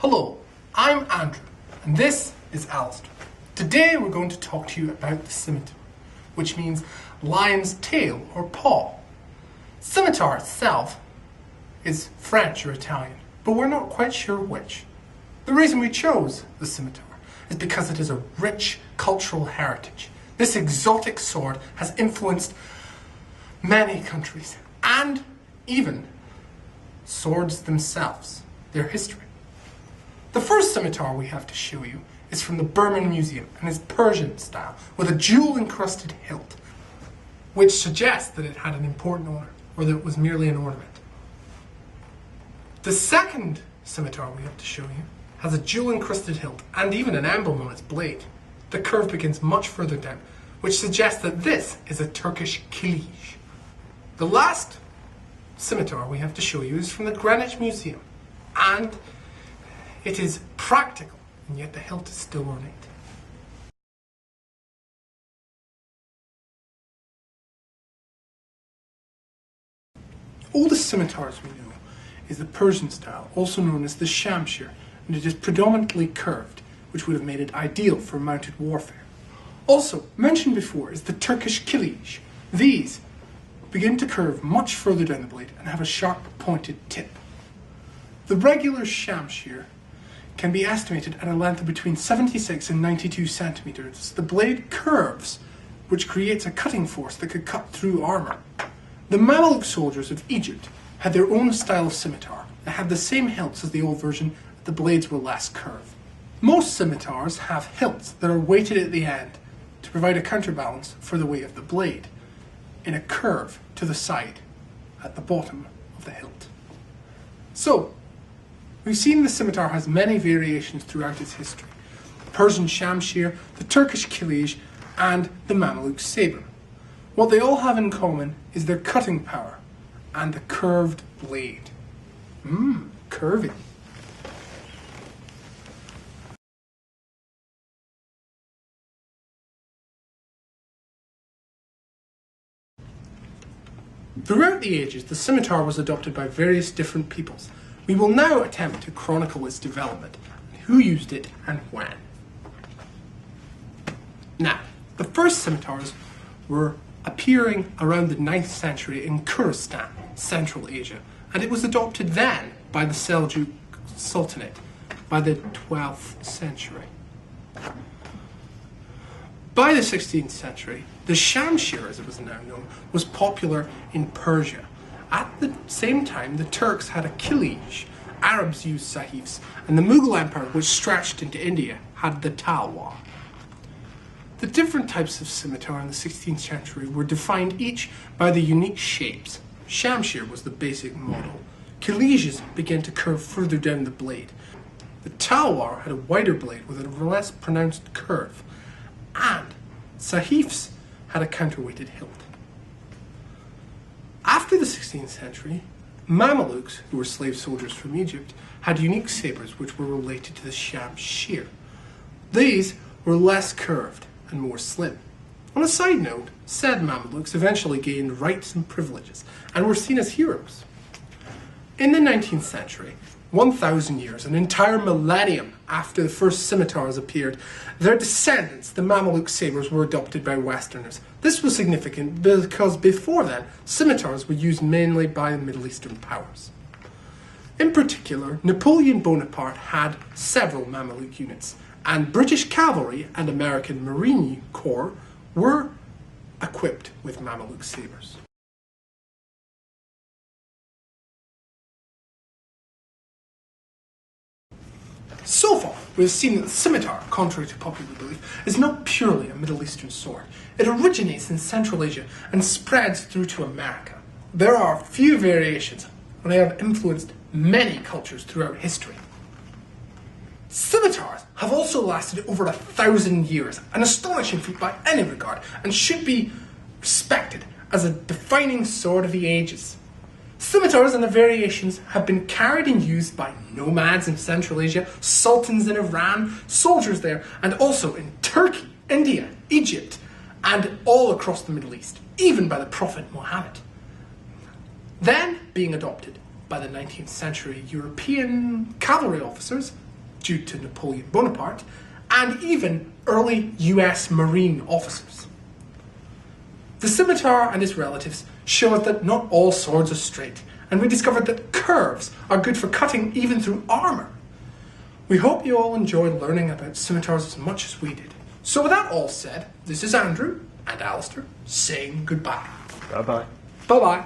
Hello, I'm Andrew, and this is Alastair. Today we're going to talk to you about the scimitar, which means lion's tail or paw. Scimitar itself is French or Italian, but we're not quite sure which. The reason we chose the scimitar is because it is a rich cultural heritage. This exotic sword has influenced many countries, and even swords themselves, their history. The first scimitar we have to show you is from the Burman Museum and is Persian style with a jewel-encrusted hilt, which suggests that it had an important owner or that it was merely an ornament. The second scimitar we have to show you has a jewel-encrusted hilt and even an emblem on its blade. The curve begins much further down, which suggests that this is a Turkish kilij. The last scimitar we have to show you is from the Greenwich Museum, and it is practical, and yet the hilt is still ornate. The oldest scimitars we know is the Persian style, also known as the Shamshir, and it is predominantly curved, which would have made it ideal for mounted warfare. Also, mentioned before is the Turkish kilij. These begin to curve much further down the blade and have a sharp pointed tip. The regular Shamshir can be estimated at a length of between 76 and 92 centimeters. The blade curves, which creates a cutting force that could cut through armor. The Mamluk soldiers of Egypt had their own style of scimitar. They had the same hilts as the old version, but the blades were less curved. Most scimitars have hilts that are weighted at the end to provide a counterbalance for the weight of the blade, in a curve to the side at the bottom of the hilt. So, we've seen the scimitar has many variations throughout its history. The Persian Shamshir, the Turkish kilij, and the Mamluk saber. What they all have in common is their cutting power and the curved blade. Curvy. Throughout the ages, the scimitar was adopted by various different peoples. We will now attempt to chronicle its development, who used it and when. Now, the first scimitars were appearing around the 9th century in Khorasan, Central Asia, and it was adopted then by the Seljuk Sultanate by the 12th century. By the 16th century, the Shamshir, as it was now known, was popular in Persia. At the same time, the Turks had a kilij, Arabs used sahifs, and the Mughal Empire, which stretched into India, had the talwar. The different types of scimitar in the 16th century were defined each by the unique shapes. Shamshir was the basic model. Kilijes began to curve further down the blade. The talwar had a wider blade with a less pronounced curve, and sahifs had a counterweighted hilt. After the 16th century, Mamelukes, who were slave soldiers from Egypt, had unique sabers which were related to the Shamshir. These were less curved and more slim. On a side note, said Mamelukes eventually gained rights and privileges and were seen as heroes. In the 19th century, 1,000 years, an entire millennium after the first scimitars appeared, their descendants, the Mamluk sabers, were adopted by Westerners. This was significant because before then, scimitars were used mainly by the Middle Eastern powers. In particular, Napoleon Bonaparte had several Mamluk units, and British cavalry and American Marine Corps were equipped with Mamluk sabers. So far, we have seen that the scimitar, contrary to popular belief, is not purely a Middle Eastern sword. It originates in Central Asia and spreads through to America. There are few variations, and they have influenced many cultures throughout history. Scimitars have also lasted over 1,000 years, an astonishing feat by any regard, and should be respected as a defining sword of the ages. Scimitars and their variations have been carried and used by nomads in Central Asia, sultans in Iran, soldiers there, and also in Turkey, India, Egypt, and all across the Middle East, even by the Prophet Muhammad. Then being adopted by the 19th century European cavalry officers due to Napoleon Bonaparte, and even early US Marine officers. The scimitar and its relatives show us that not all swords are straight, and we discovered that curves are good for cutting even through armour. We hope you all enjoyed learning about scimitars as much as we did. So with that all said, this is Andrew and Alastair saying goodbye. Bye-bye. Bye-bye.